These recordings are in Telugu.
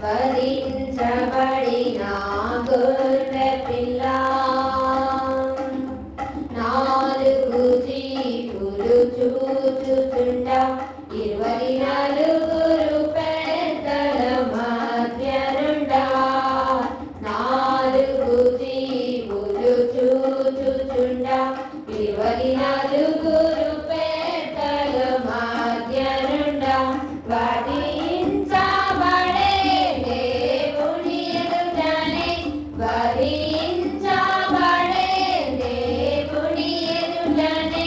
వధించబడిన గొర్రె పిల్ల నాలుగు జీవులు చూచుచుండ 24 పెద్దల మధ్యనుండా నాలుగు జీవులు చూచుచుండ 24 పెద్దల మధ్యనుండా వధించబడే దేవుని ఎదుటనే వధించబడే దేవుని ఎదుటనే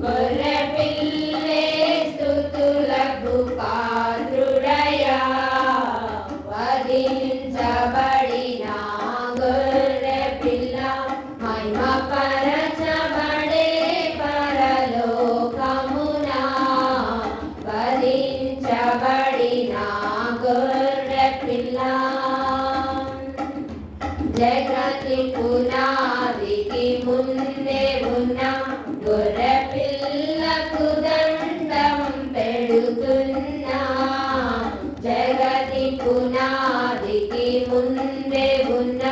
గొర్రె పిల్లే స్తుతులకు పాత్రుడయ్యా వధించబడిన గొర్రె పిల్ల మహిమపరచబడే పరలోకమున వధించబడిన గొర్రె పిల్ల జగతి పునాదికి ముందే ఉన్న గొర్రె పిల్లకు దండం పెడుతున్నా జగతి పునాదికి ముందే ఉన్న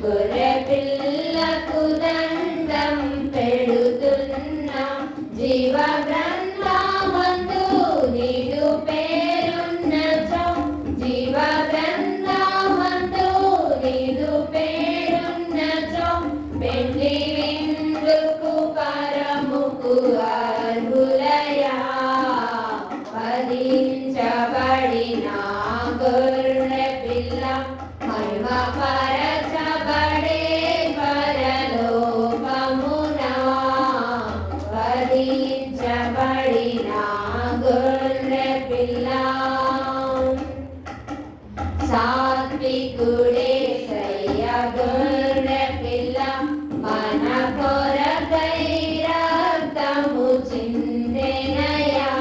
గొర్రె పిల్లకు దండం పెడుతున్నా జీవ గ్రంథమందు నీదు పేరున్నచో జీవ గ్రంథమందు నీదు పేరున్నచో పెండ్లి విందుకు పరముకు అర్హులయా వధించబడిన గొర్రె పిల్ల మహిమపరచబడే పరలోకమున వధించబడిన గొర్రె పిల్ల సాత్వికుడేసయ్య గొర్రె పిల్ల మన కొరకై రక్తము చిందెనయ్యా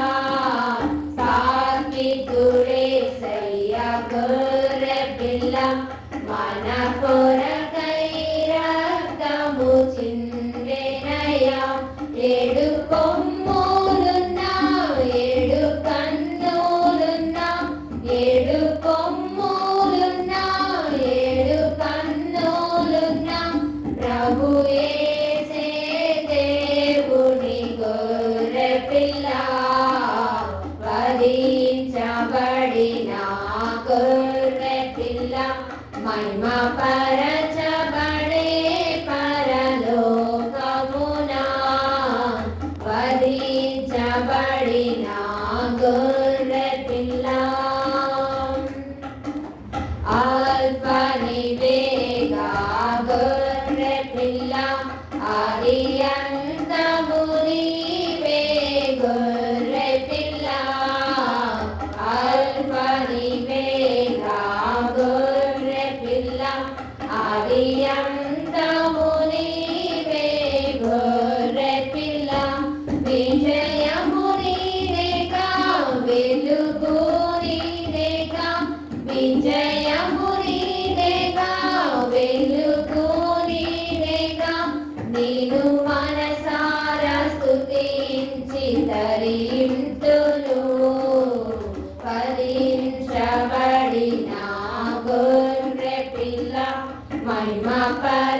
సాత్వికుడేసయ్య గొర్రె పిల్ల మన కొరకై రక్తము చిందెనయ్యా ఏడు కొమ్ములున్నా ఏడు కన్నులున్నా ఏడు కొమ్ములున్నా ఏడు కన్నులున్నా ప్రభు యేసే దేవుని గొర్రె పిల్ల వధించబడిన గొర్రె పిల్ల మహిమపరచబడే పరలోకమున వధించబడిన గొర్రె పిల్ల ఆల్ఫా నీవేగా గొర్రె పిల్ల ఆది అంతము నీవే గొర్రె పిల్ల ఆల్ఫా నీవేగా గొర్రె పిల్ల ఆది అంతము నీవే గొర్రె పిల్ల విజయము నీదేగా వెలుగు నీదేగా విజయము నీదేగా వెలుగు నీదేగా నీను మనసారా స్తుతించి తరింతును వధించబడిన గొర్రె పిల్ల మహిమపరచబడే